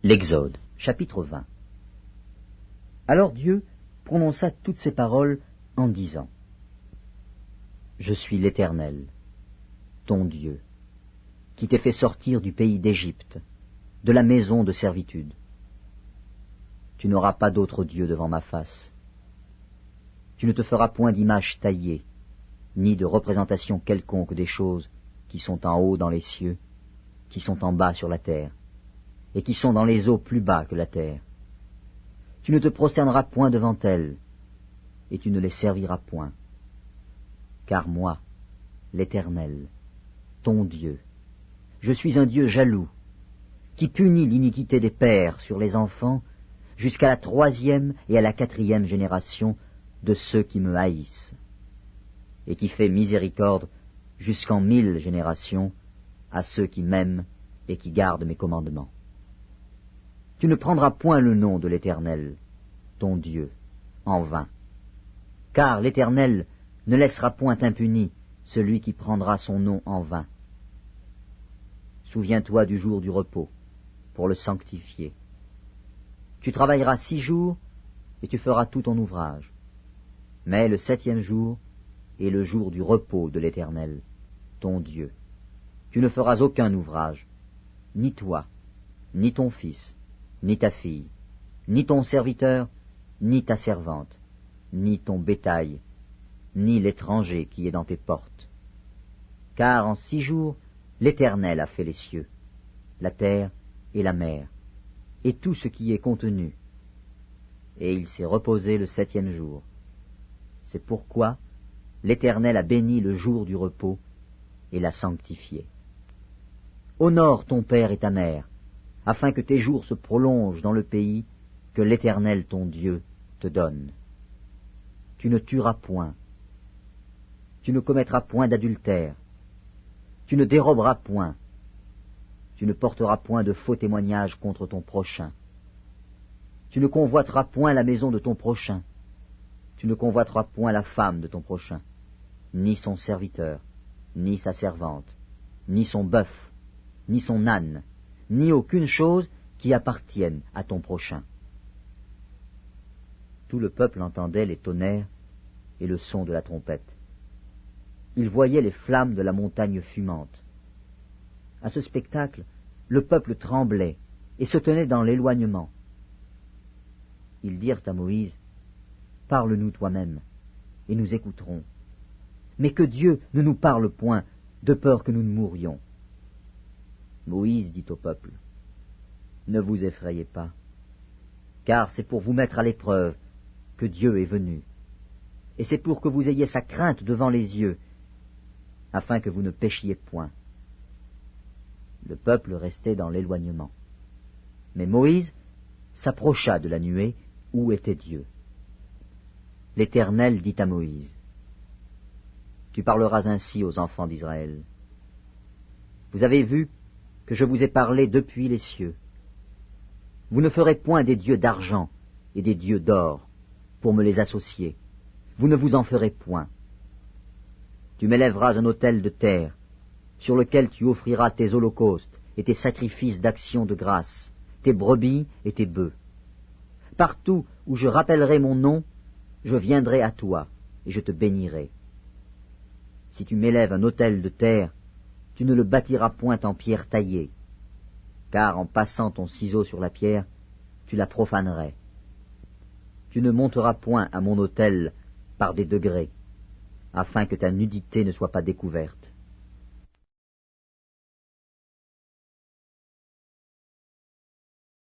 L'Exode, chapitre 20. Alors Dieu prononça toutes ces paroles en disant : Je suis l'Éternel, ton Dieu, qui t'ai fait sortir du pays d'Égypte, de la maison de servitude. Tu n'auras pas d'autre Dieu devant ma face. Tu ne te feras point d'image taillée, ni de représentation quelconque des choses qui sont en haut dans les cieux, qui sont en bas sur la terre, et qui sont dans les eaux plus bas que la terre. Tu ne te prosterneras point devant elles, et tu ne les serviras point. Car moi, l'Éternel, ton Dieu, je suis un Dieu jaloux, qui punit l'iniquité des pères sur les enfants jusqu'à la 3e et à la 4e génération de ceux qui me haïssent, et qui fait miséricorde jusqu'en 1000 générations à ceux qui m'aiment et qui gardent mes commandements. Tu ne prendras point le nom de l'Éternel, ton Dieu, en vain, car l'Éternel ne laissera point impuni celui qui prendra son nom en vain. Souviens-toi du jour du repos, pour le sanctifier. Tu travailleras 6 jours, et tu feras tout ton ouvrage. Mais le 7e jour est le jour du repos de l'Éternel, ton Dieu. Tu ne feras aucun ouvrage, ni toi, ni ton fils, ni ta fille, ni ton serviteur, ni ta servante, ni ton bétail, ni l'étranger qui est dans tes portes. Car en 6 jours, l'Éternel a fait les cieux, la terre et la mer, et tout ce qui est contenu. Et il s'est reposé le 7e jour. C'est pourquoi l'Éternel a béni le jour du repos et l'a sanctifié. Honore ton père et ta mère, afin que tes jours se prolongent dans le pays que l'Éternel ton Dieu te donne. Tu ne tueras point, tu ne commettras point d'adultère, tu ne déroberas point, tu ne porteras point de faux témoignages contre ton prochain, tu ne convoiteras point la maison de ton prochain, tu ne convoiteras point la femme de ton prochain, ni son serviteur, ni sa servante, ni son bœuf, ni son âne, ni aucune chose qui appartienne à ton prochain. Tout le peuple entendait les tonnerres et le son de la trompette. Il voyait les flammes de la montagne fumante. À ce spectacle, le peuple tremblait et se tenait dans l'éloignement. Ils dirent à Moïse : Parle-nous toi-même, et nous écouterons. Mais que Dieu ne nous parle point, de peur que nous ne mourions. Moïse dit au peuple : Ne vous effrayez pas, car c'est pour vous mettre à l'épreuve que Dieu est venu, et c'est pour que vous ayez sa crainte devant les yeux, afin que vous ne péchiez point. Le peuple restait dans l'éloignement. Mais Moïse s'approcha de la nuée où était Dieu. L'Éternel dit à Moïse : Tu parleras ainsi aux enfants d'Israël. Vous avez vu que je vous ai parlé depuis les cieux. Vous ne ferez point des dieux d'argent et des dieux d'or pour me les associer. Vous ne vous en ferez point. Tu m'élèveras un autel de terre, sur lequel tu offriras tes holocaustes et tes sacrifices d'action de grâce, tes brebis et tes bœufs. Partout où je rappellerai mon nom, je viendrai à toi et je te bénirai. Si tu m'élèves un autel de terre, tu ne le bâtiras point en pierre taillée, car en passant ton ciseau sur la pierre, tu la profanerais. Tu ne monteras point à mon autel par des degrés, afin que ta nudité ne soit pas découverte.